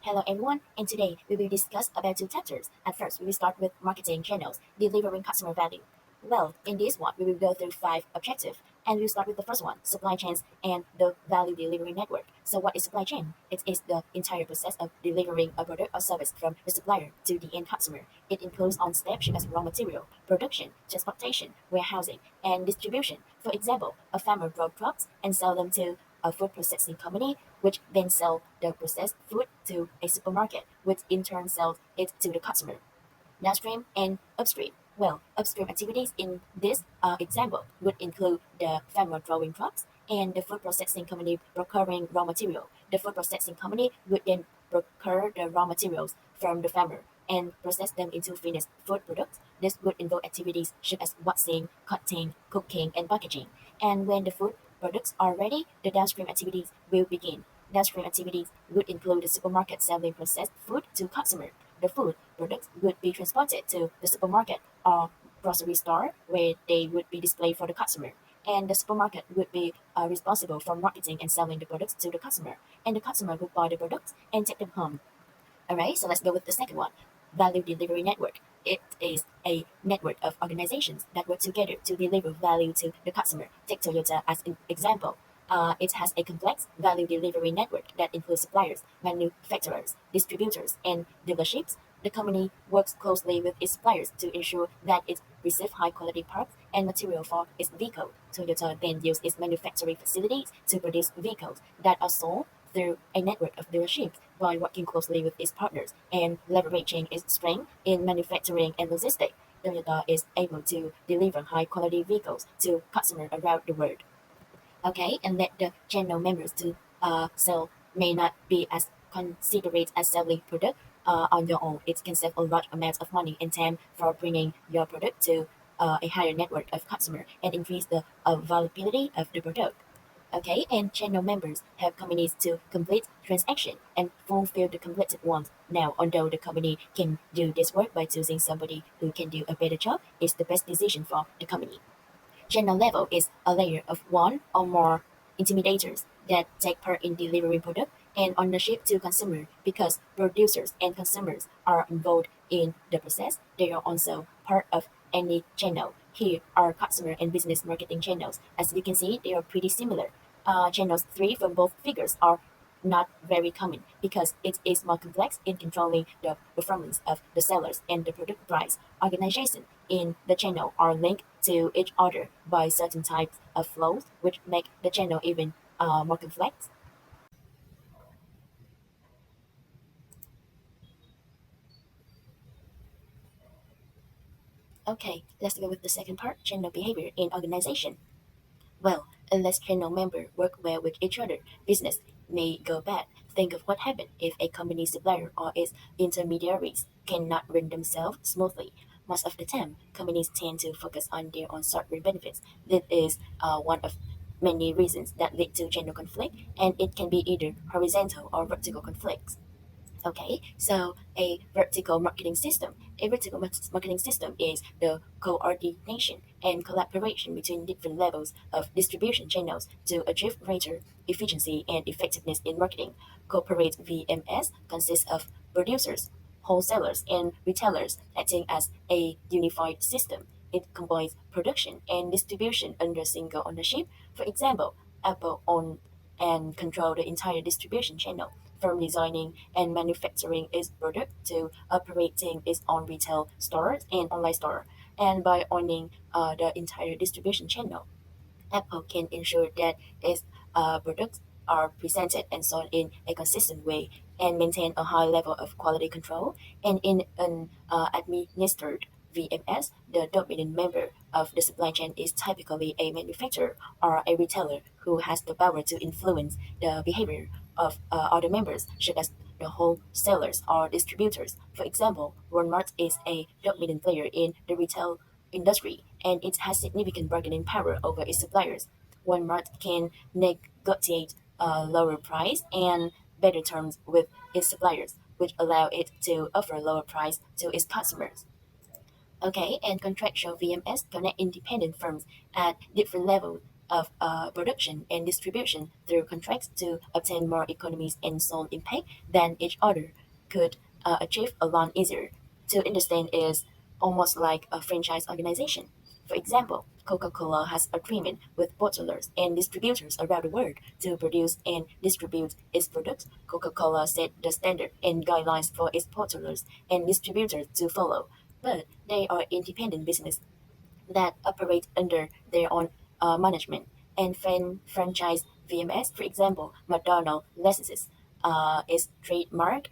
Hello everyone, and today we will discuss about two chapters. At first, we will start with marketing channels, delivering customer value. Well, in this one, we will go through five objectives, and we'll start with the first one, supply chains and the value delivery network. So what is supply chain? It is the entire process of delivering a product or service from the supplier to the end customer. It includes on steps such as raw material, production, transportation, warehousing, and distribution. For example, a farmer grows crops and sell them to a food processing company, which then sell the processed food to a supermarket, which in turn sells it to the customer. Downstream and upstream. Well, upstream activities in this example would include the farmer growing crops and the food processing company procuring raw material. The food processing company would then procure the raw materials from the farmer and process them into finished food products. This would involve activities such as washing, cutting, cooking, and packaging. And when the food products are ready, the downstream activities will begin. Downstream activities would include the supermarket selling processed food to customers. The food products would be transported to the supermarket or grocery store where they would be displayed for the customer. And the supermarket would be responsible for marketing and selling the products to the customer. And the customer would buy the products and take them home. Alright, so let's go with the second one. Value delivery network. It is a network of organizations that work together to deliver value to the customer. Take Toyota as an example. It has a complex value delivery network that includes suppliers, manufacturers, distributors, and dealerships. The company works closely with its suppliers to ensure that it receives high-quality parts and material for its vehicle. Toyota then uses its manufacturing facilities to produce vehicles that are sold through a network of dealerships by working closely with its partners and leveraging its strength in manufacturing and logistics. Toyota is able to deliver high-quality vehicles to customers around the world. Okay, and let the channel members to sell may not be as considerate as selling product on your own. It can save a large amount of money and time for bringing your product to a higher network of customer and increase the availability of the product. Okay, and channel members help companies to complete transaction and fulfill the completed ones. Now, although the company can do this work by choosing somebody who can do a better job, it's the best decision for the company. Channel level is a layer of one or more intimidators that take part in delivering product and ownership to consumer because producers and consumers are involved in the process. They are also part of any channel. Here are customer and business marketing channels. As you can see, they are pretty similar. Channels 3 from both figures are not very common because it is more complex in controlling the performance of the sellers and the product price. Organizations in the channel are linked to each other by certain types of flows, which make the channel even more complex. Okay, let's go with the second part, channel behavior in organization. Well, unless channel members work well with each other, business may go bad. Think of what happens if a company supplier or its intermediaries cannot run themselves smoothly. Most of the time, companies tend to focus on their own short-term benefits. This is one of many reasons that lead to channel conflict, and it can be either horizontal or vertical conflicts. Okay, so a vertical marketing system. A vertical marketing system is the coordination and collaboration between different levels of distribution channels to achieve greater efficiency and effectiveness in marketing. Corporate VMS consists of producers, wholesalers, and retailers acting as a unified system. It combines production and distribution under single ownership. For example, Apple owns and control the entire distribution channel, from designing and manufacturing its product to operating its own retail stores and online store. And by owning the entire distribution channel, Apple can ensure that its products are presented and sold in a consistent way and maintain a high level of quality control. And in an administered VMS, the dominant member of the supply chain is typically a manufacturer or a retailer who has the power to influence the behavior of other members, such as the wholesalers or distributors. For example, Walmart is a dominant player in the retail industry, and it has significant bargaining power over its suppliers. Walmart can negotiate a lower price and better terms with its suppliers, which allow it to offer lower price to its customers. Okay, and contractual VMS connect independent firms at different levels of production and distribution through contracts to obtain more economies and zone impact than each other could achieve alone easier. To understand is almost like a franchise organization. For example, Coca-Cola has agreement with bottlers and distributors around the world to produce and distribute its products. Coca-Cola set the standard and guidelines for its bottlers and distributors to follow, but they are independent business that operate under their own management. And franchise VMS, for example, McDonald's licenses its trademark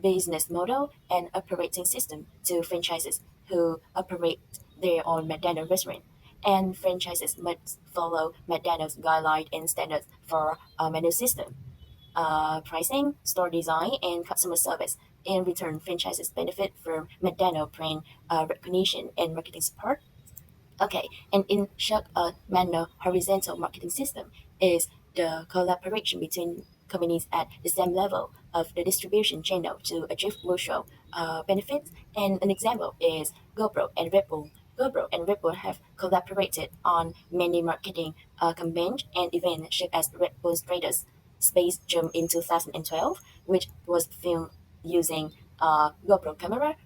business model and operating system to franchises who operate their own McDonald's restaurant. And franchises must follow McDonald's guidelines and standards for menu system, pricing, store design, and customer service. In return, franchises benefit from McDonald's brand recognition and marketing support. Okay, and in short, a manner horizontal marketing system is the collaboration between companies at the same level of the distribution channel to achieve mutual benefits. And an example is GoPro and Red Bull. GoPro and Red Bull have collaborated on many marketing campaigns and events such as Red Bull's greatest space jump in 2012, which was filmed using GoPro camera,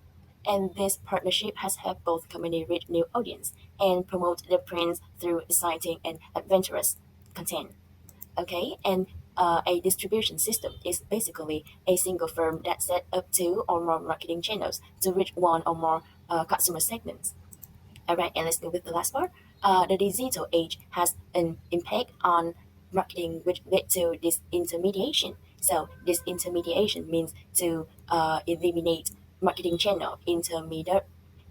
and this partnership has helped both companies reach new audience and promote their brands through exciting and adventurous content. Okay, and a distribution system is basically a single firm that set up two or more marketing channels to reach one or more customer segments. All right, and let's go with the last part. The digital age has an impact on marketing, which led to disintermediation. So disintermediation means to eliminate marketing channel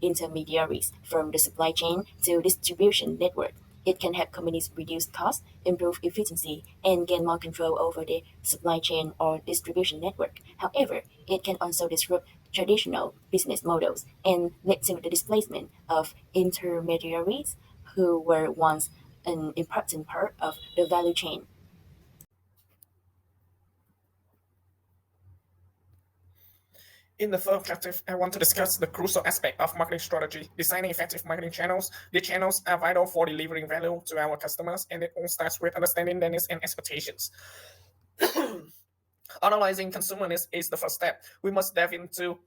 intermediaries from the supply chain to distribution network. It can help companies reduce costs, improve efficiency, and gain more control over the supply chain or distribution network. However, it can also disrupt traditional business models and lead to the displacement of intermediaries who were once an important part of the value chain. In the third objective, I want to discuss the crucial aspect of marketing strategy, designing effective marketing channels. The channels are vital for delivering value to our customers, and it all starts with understanding their needs and expectations. Analyzing consumer needs is the first step. We must dive into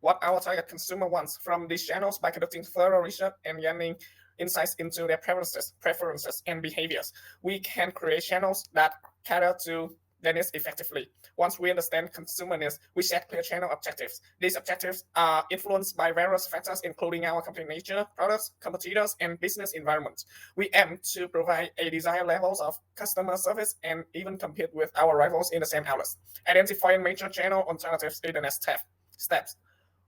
what our target consumer wants from these channels by conducting thorough research and gaining insights into their preferences, and behaviors. We can create channels that cater to their needs effectively. Once we understand consumer needs, we set clear channel objectives. These objectives are influenced by various factors, including our company nature, products, competitors, and business environment. We aim to provide a desired levels of customer service and even compete with our rivals in the same outlets. Identifying major channel alternatives is the next steps.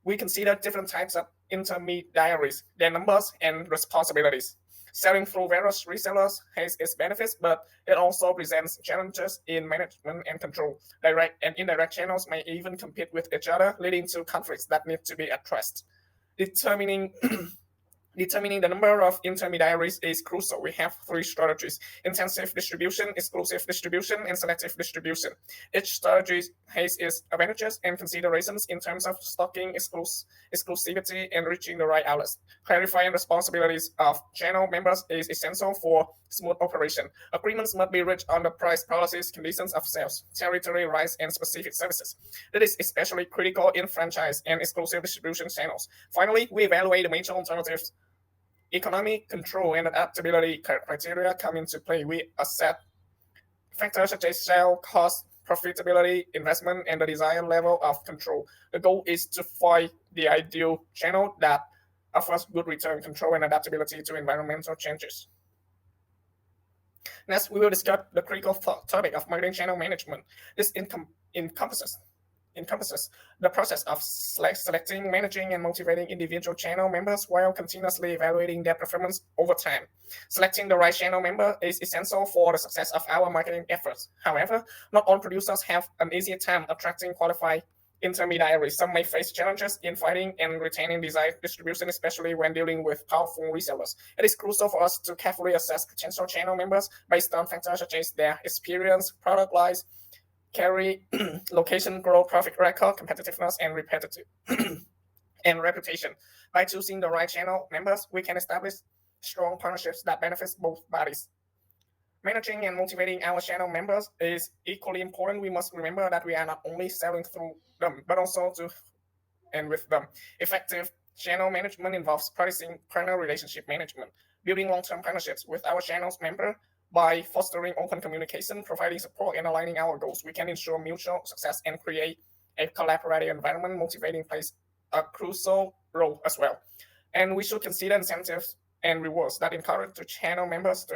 We consider different types of intermediaries, their numbers and responsibilities. Selling through various resellers has its benefits, but it also presents challenges in management and control. Direct and indirect channels may even compete with each other, leading to conflicts that need to be addressed. Determining Determining the number of intermediaries is crucial. We have three strategies: intensive distribution, exclusive distribution, and selective distribution. Each strategy has its advantages and considerations in terms of stocking, exclusivity, and reaching the right outlets. Clarifying responsibilities of channel members is essential for smooth operation. Agreements must be reached on the price policies, conditions of sales, territory rights, and specific services. That is especially critical in franchise and exclusive distribution channels. Finally, we evaluate the major alternatives. Economic control and adaptability criteria come into play. We assess factors such as sale cost, profitability, investment, and the desired level of control. The goal is to find the ideal channel that offers good return, control, and adaptability to environmental changes. Next, we will discuss the critical topic of marketing channel management. This encompasses the process of selecting, managing, and motivating individual channel members while continuously evaluating their performance over time. Selecting the right channel member is essential for the success of our marketing efforts. However, not all producers have an easy time attracting qualified intermediaries. Some may face challenges in finding and retaining desired distribution, especially when dealing with powerful resellers. It is crucial for us to carefully assess potential channel members based on factors such as their experience, product lines, carry, location, growth, profit record, competitiveness, and repetitive and reputation. By choosing the right channel members, we can establish strong partnerships that benefits both parties. Managing and motivating our channel members is equally important. We must remember that we are not only selling through them, but also to and with them. Effective channel management involves practicing partner relationship management, building long-term partnerships with our channel's member. By fostering open communication, providing support, and aligning our goals, we can ensure mutual success and create a collaborative environment. Motivating plays a crucial role as well. And we should consider incentives and rewards that encourage the channel members to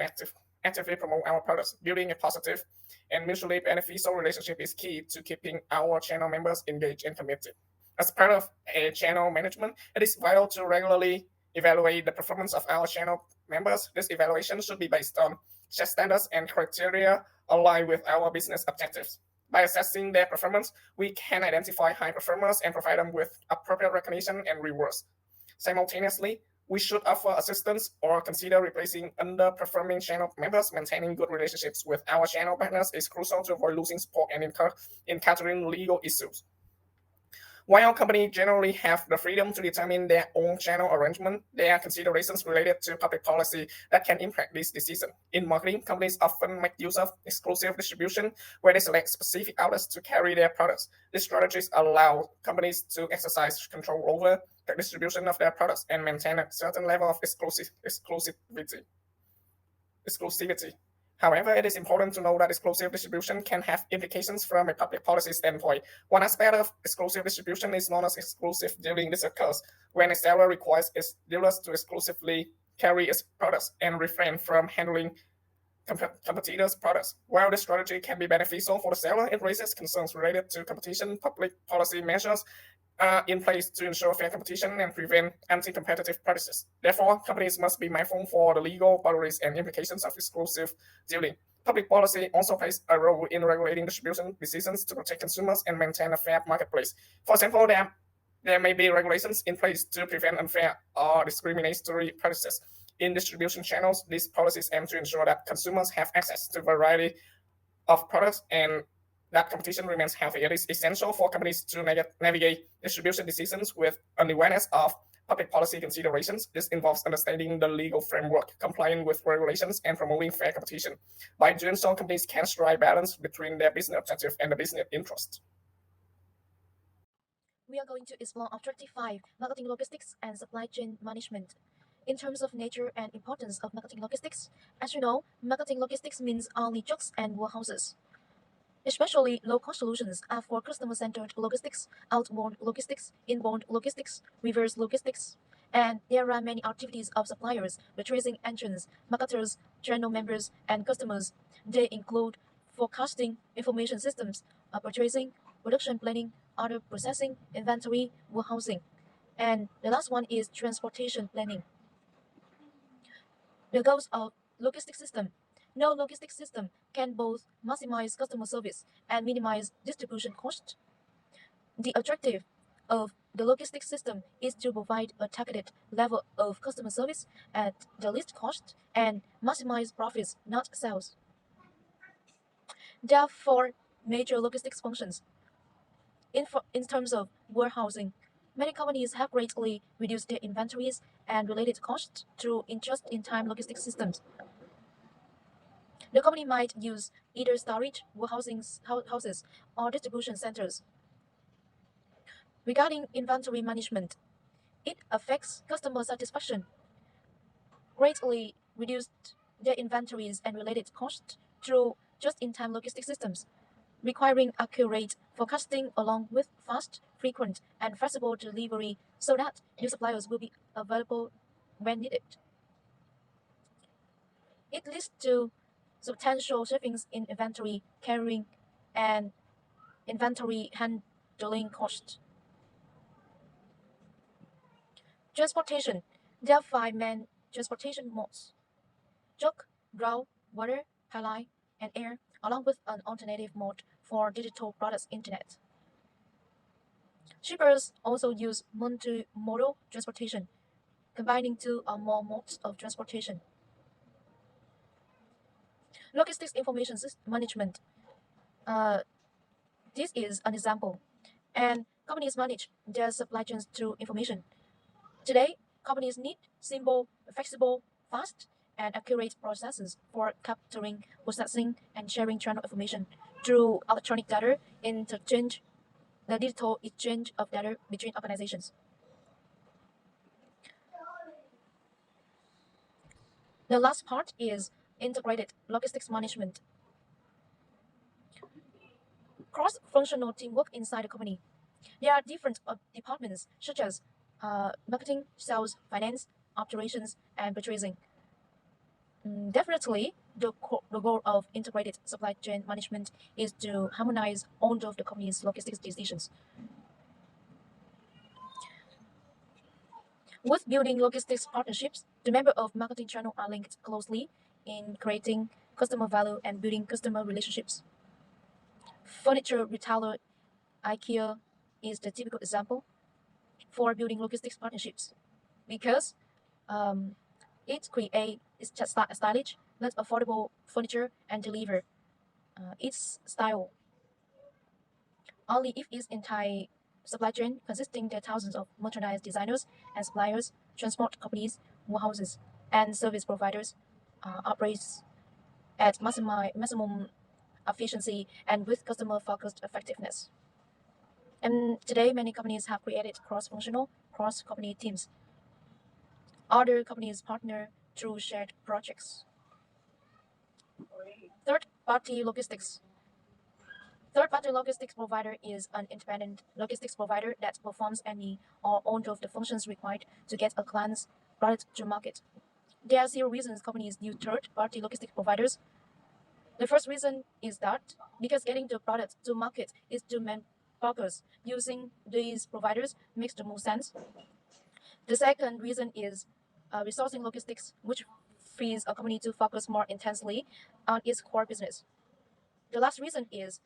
actively promote our products. Building a positive and mutually beneficial relationship is key to keeping our channel members engaged and committed. As part of a channel management, it is vital to regularly evaluate the performance of our channel members. This evaluation should be based on set standards and criteria aligned with our business objectives. By assessing their performance, we can identify high performers and provide them with appropriate recognition and rewards. Simultaneously, we should offer assistance or consider replacing underperforming channel members. Maintaining good relationships with our channel partners is crucial to avoid losing support and encountering legal issues. While companies generally have the freedom to determine their own channel arrangement, there are considerations related to public policy that can impact this decision. In marketing, companies often make use of exclusive distribution, where they select specific outlets to carry their products. These strategies allow companies to exercise control over the distribution of their products and maintain a certain level of exclusivity. However, it is important to know that exclusive distribution can have implications from a public policy standpoint. One aspect of exclusive distribution is known as exclusive dealing. This occurs when a seller requires its dealers to exclusively carry its products and refrain from handling competitors' products. While this strategy can be beneficial for the seller, it raises concerns related to competition. Public policy measures are in place to ensure fair competition and prevent anti-competitive practices. Therefore, companies must be mindful for the legal boundaries and implications of exclusive dealing. Public policy also plays a role in regulating distribution decisions to protect consumers and maintain a fair marketplace. For example, there may be regulations in place to prevent unfair or discriminatory practices in distribution channels. These policies aim to ensure that consumers have access to a variety of products and that competition remains healthy. It is essential for companies to navigate distribution decisions with an awareness of public policy considerations. This involves understanding the legal framework, complying with regulations, and promoting fair competition. By doing so, companies can strike balance between their business objective and the business interest. We are going to explore Objective 5, Marketing Logistics and Supply Chain Management. In terms of nature and importance of marketing logistics, as you know, marketing logistics means only trucks and warehouses. Especially low-cost solutions are for customer-centered logistics, outbound logistics, inbound logistics, reverse logistics, and there are many activities of suppliers, purchasing agents, marketers, channel members, and customers. They include forecasting, information systems, purchasing, production planning, order processing, inventory, warehousing, and the last one is transportation planning. The goals of logistics system. No logistics system can both maximize customer service and minimize distribution cost. The objective of the logistics system is to provide a targeted level of customer service at the least cost and maximize profits, not sales. There are four major logistics functions. In terms of warehousing, many companies have greatly reduced their inventories and related costs through just-in-time logistics systems. The company might use either storage, warehousing houses, or distribution centers. Regarding inventory management, it affects customer satisfaction, greatly reduced their inventories and related costs through just-in-time logistics systems, requiring accurate forecasting along with fast, frequent, and flexible delivery so that new suppliers will be available when needed. It leads to substantial savings in inventory carrying and inventory handling costs. Transportation. There are five main transportation modes: truck, ground, water, highline, and air, along with an alternative mode for digital products internet. Shippers also use multimodal transportation, combining two or more modes of transportation. Logistics information management. Uh, this is an example. And companies manage their supply chains through information. Today, companies need simple, flexible, fast, and accurate processes for capturing, processing, and sharing channel information through electronic data interchange, the digital exchange of data between organizations. The last part is integrated logistics management. Cross-functional teamwork inside a company. There are different departments such as marketing, sales, finance, operations, and purchasing. Definitely, the goal of integrated supply chain management is to harmonize all of the company's logistics decisions. With building logistics partnerships, the members of marketing channel are linked closely in creating customer value and building customer relationships. Furniture retailer IKEA is the typical example for building logistics partnerships because um, it creates stylish, not affordable furniture and deliver its style only if its entire supply chain consisting of thousands of merchandise designers and suppliers, transport companies, warehouses, and service providers operates at maximum efficiency and with customer-focused effectiveness. And today, many companies have created cross-functional, cross-company teams. Other companies partner through shared projects. Third-party logistics. Third-party logistics provider is an independent logistics provider that performs any or all of the functions required to get a client's product to market. There are several reasons companies use third-party logistics providers. The first reason is that because getting the product to market is the main focus, using these providers makes the most sense. The second reason is resourcing logistics, which frees a company to focus more intensely on its core business. The last reason is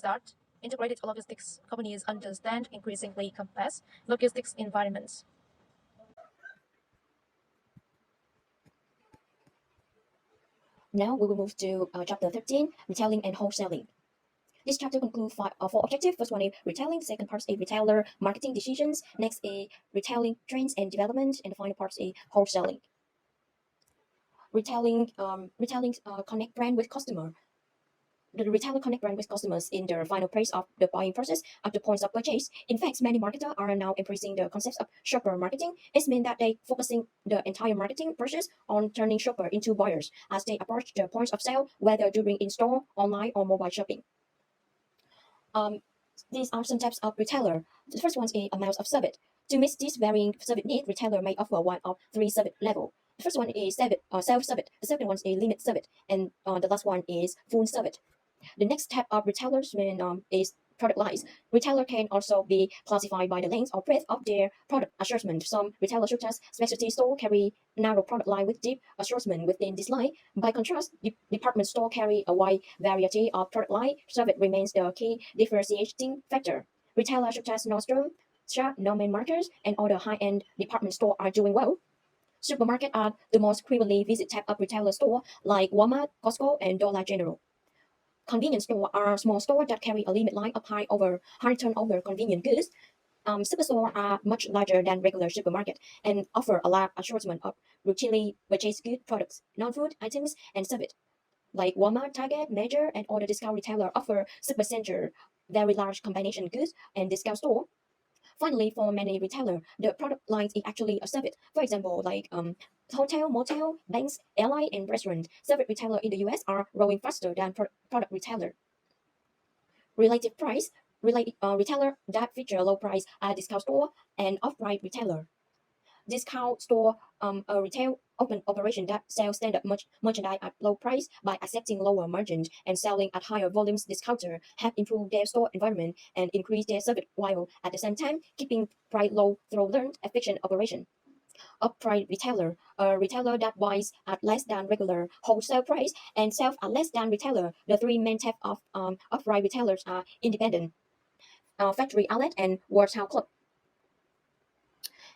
that integrated logistics companies understand increasingly complex logistics environments. Now we will move to chapter 13, retailing and wholesaling. This chapter concludes four objectives. First one is retailing. Second part is retailer marketing decisions. Next is retailing trends and development. And the final part is wholesaling. Retailing connect brand with customer. The retailer connect brand with customers in the final phase of the buying process at the points of purchase. In fact, many marketers are now embracing the concepts of shopper marketing. It means that they focusing the entire marketing process on turning shopper into buyers as they approach the points of sale, whether during in-store, online, or mobile shopping. These are some types of retailer. The first one is amount of service. To meet these varying service needs, retailer may offer one of three service levels. The first one is self-service. The second one is limit service, and the last one is full service. The next type of retailers is product lines. Retailer can also be classified by the length or breadth of their product assortment. Some retailers such as specialty store carry narrow product line with deep assortment within this line. By contrast, department store carry a wide variety of product line. Service remains the key differentiating factor. Retailers such as Nordstrom, Sharp, Norman Markers, and other high-end department store are doing well. Supermarket are the most frequently visited type of retailer store, like Walmart, Costco, and Dollar General. Convenience stores are small stores that carry a limit line of high turnover convenient goods. Superstores are much larger than regular supermarket and offer a large assortment of routinely purchased good products, non-food items, and service. Like Walmart, Target, Major, and other discount retailers offer supercenter, very large combination goods, and discount store. Finally, for many retailers, the product line is actually a service. For example, like hotel, motel, banks, airline, and restaurant. Service retailers in the US are growing faster than product retailer. Relative price, retailer that feature low price are discount store and off-price retailer. Discount store, a retail open operation that sells standard merchandise at low price by accepting lower margins and selling at higher volumes. Discounter have improved their store environment and increased their service while at the same time keeping price low through learned efficient operation. Off-price retailer, a retailer that buys at less than regular wholesale price and sells at less than retailer. The three main types of off-price retailers are independent, factory outlet, and warehouse club.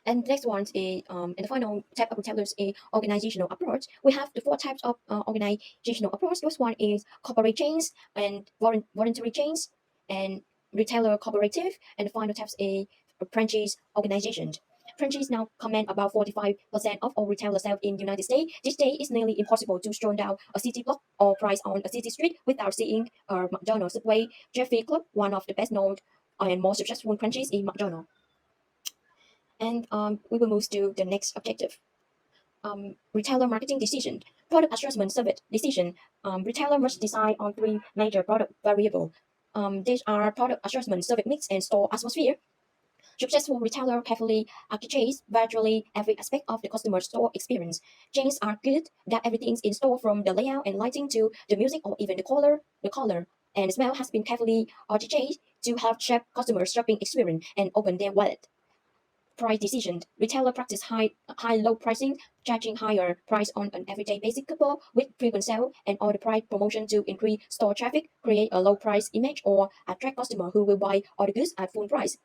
And the next one is, and the final type of retailers is organizational approach. We have the four types of organizational approach. First one is corporate chains and voluntary chains and retailer cooperative. And the final types is franchise organization. crunchies now command about 45% of all retailer sales in the United States. This day it's nearly impossible to stroll down a city block or price on a city street without seeing a McDonald's, Subway, Jeffrey Club, one of the best known and more successful crunchies in McDonald's. And we will move to the next objective. Retailer marketing decision, product assessment service decision. Retailer must decide on three major product variables. These are product assessment, service mix, and store atmosphere. Successful retailer carefully architects virtually every aspect of the customer store experience. Chains are good that everything's in store from the layout and lighting to the music or even the color and the smell has been carefully architected to help shape customer shopping experience and open their wallet. Price decision. Retailer practice high low pricing, charging higher price on an everyday basic couple with frequent sale and all the price promotion to increase store traffic, create a low price image or attract customer who will buy all the goods at full price.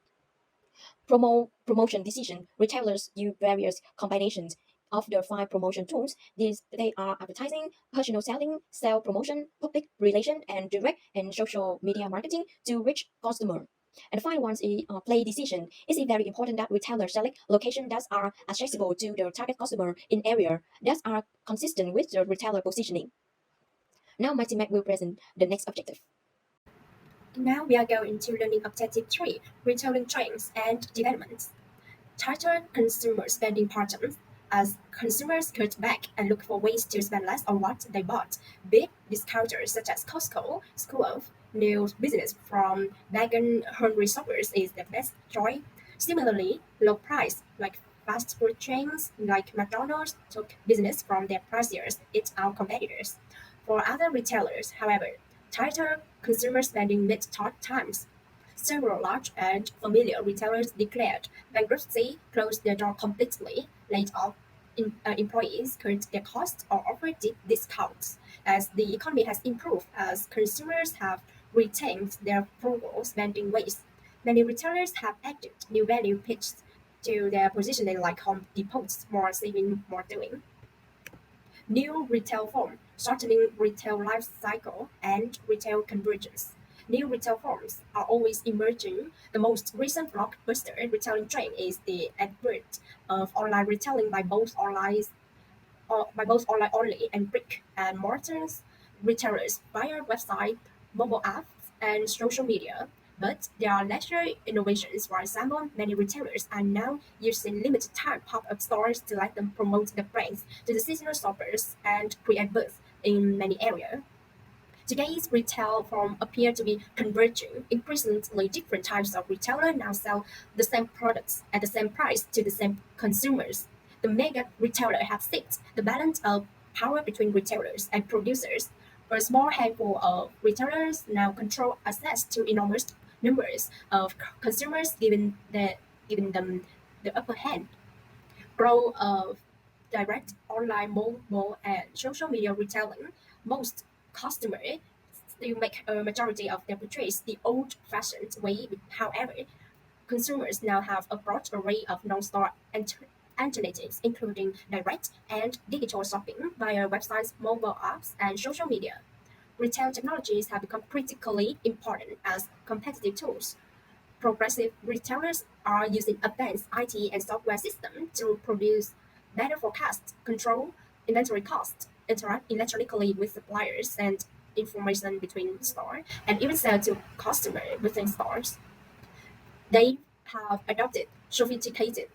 Promotion decision. Retailers use various combinations of the five promotion tools. They are advertising, personal selling, sale promotion, public relation, and direct and social media marketing to reach customer. And the final one is play decision. Is it very important that retailers select locations that are accessible to the target customer in area that are consistent with the retailer positioning? Now my teammate will present the next objective. Now we are going to learning objective 3, retailing trends and developments. Tighter consumer spending patterns. As consumers cut back and look for ways to spend less on what they bought, big discounters such as Costco, School, new business from wagon-hungry shoppers is the best choice. Similarly, low price, like fast food chains like McDonald's, took business from their pricier eat-out competitors. For other retailers, however, tighter consumer spending met tough times. Several large and familiar retailers declared bankruptcy, closed their door completely, laid off employees, cut their costs, or offered deep discounts. As the economy has improved, as consumers have retained their frugal spending ways, many retailers have added new value pitched to their positioning like Home Depot's more saving, more doing. New retail form, shortening retail life cycle, and retail convergence. New retail forms are always emerging. The most recent blockbuster retailing trend is the advent of online retailing by both online only and brick and mortar retailers via website, mobile apps, and social media. But there are lesser innovations. For example, many retailers are now using limited time pop-up stores to let them promote the brands to the seasonal shoppers and create buzz in many areas. Today's retail form appear to be converging. Increasingly different types of retailer now sell the same products at the same price to the same consumers. The mega retailer have seized the balance of power between retailers and producers. A small handful of retailers now control access to enormous numbers of consumers, giving them the upper hand. Growth of direct online mobile and social media retailing, most customers still make a majority of their purchase the old-fashioned way. However, consumers now have a broad array of non-store alternatives, including direct and digital shopping via websites, mobile apps, and social media. Retail technologies have become critically important as competitive tools. Progressive retailers are using advanced IT and software systems to produce better forecasts, control inventory costs, interact electronically with suppliers, and information between stores, and even sell to customers within stores. They have adopted sophisticated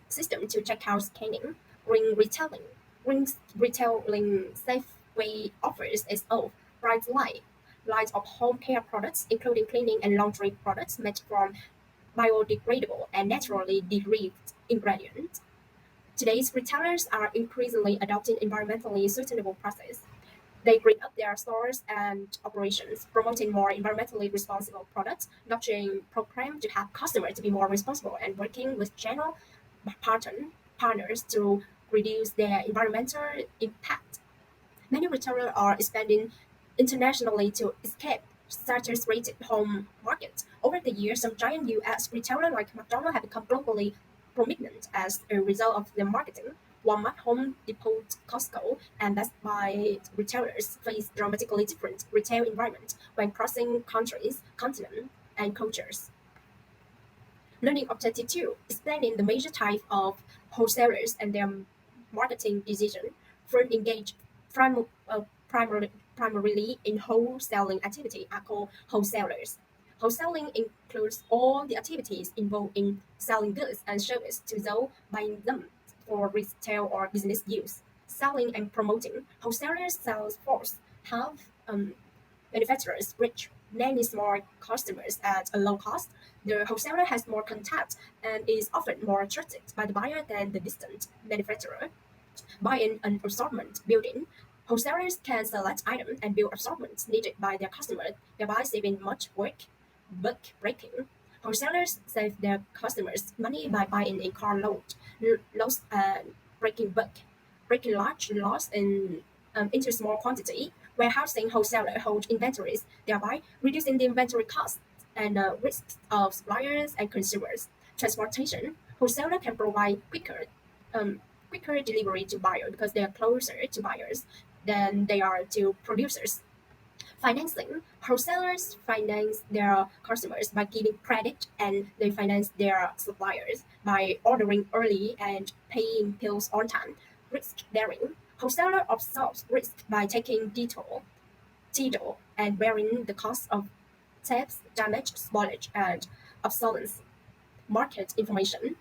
system to checkout scanning, ring retailing Safeway offers its own bright lines of home care products, including cleaning and laundry products made from biodegradable and naturally derived ingredients. Today's retailers are increasingly adopting environmentally sustainable processes. They green up their stores and operations, promoting more environmentally responsible products, launching programs to help customers to be more responsible, and working with channel partners to reduce their environmental impact. Many retailers are expanding internationally to escape saturated home markets. Over the years, some giant U.S. retailers like McDonald's have become globally prominent as a result of their marketing. Walmart, Home Depot, Costco, and Best Buy retailers face dramatically different retail environments when crossing countries, continents, and cultures. Learning Objective 2, explaining the major type of wholesalers and their marketing decision. Firm engage primarily in wholesaling activity are called wholesalers. Wholesaling includes all the activities involved in selling goods and services to those buying them for retail or business use. Selling and promoting. Wholesalers' sales force have manufacturers reach many small customers at a low cost. The wholesaler has more contact and is often more trusted by the buyer than the distant manufacturer. Buying an assortment building. Wholesalers can select items and build assortments needed by their customers, thereby saving much work. Bulk breaking. Wholesalers save their customers money by buying a carload, loss breaking bulk, breaking large lots into small quantity. Warehousing wholesaler hold inventories, thereby reducing the inventory costs and risks of suppliers and consumers. Transportation. Wholesaler can provide quicker delivery to buyers because they are closer to buyers than they are to producers. Financing. Wholesalers finance their customers by giving credit and they finance their suppliers by ordering early and paying bills on time. Risk bearing. Wholesaler absorbs risk by taking detail and bearing the cost of theft, damage, spoilage, and obsolescence. Market information.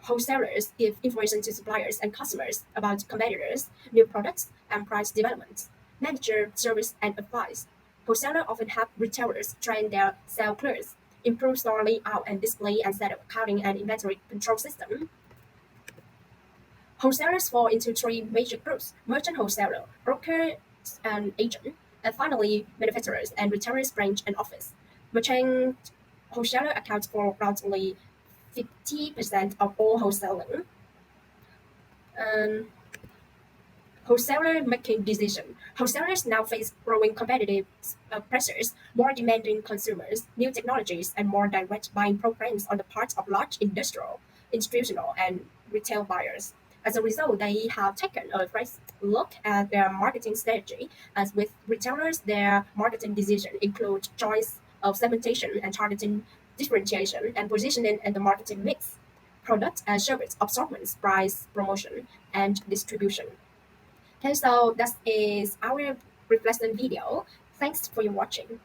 Wholesalers give information to suppliers and customers about competitors, new products, and price developments. Manager service and advice. Wholesalers often help retailers train their sales clerks, improve store layout and display and set up accounting and inventory control system. Wholesalers fall into three major groups: merchant wholesaler, broker and agent, and finally manufacturers and retailers branch and office. Merchant wholesaler accounts for approximately 50% of all wholesaling. Um, Wholesaler making decision. Wholesalers now face growing competitive pressures, more demanding consumers, new technologies, and more direct buying programs on the part of large industrial, institutional, and retail buyers. As a result, they have taken a fresh look at their marketing strategy. As with retailers, their marketing decisions include choice of segmentation and targeting, differentiation and positioning and the marketing mix, product and service assortments, price, promotion, and distribution. Okay, so that is our reflection video. Thanks for your watching.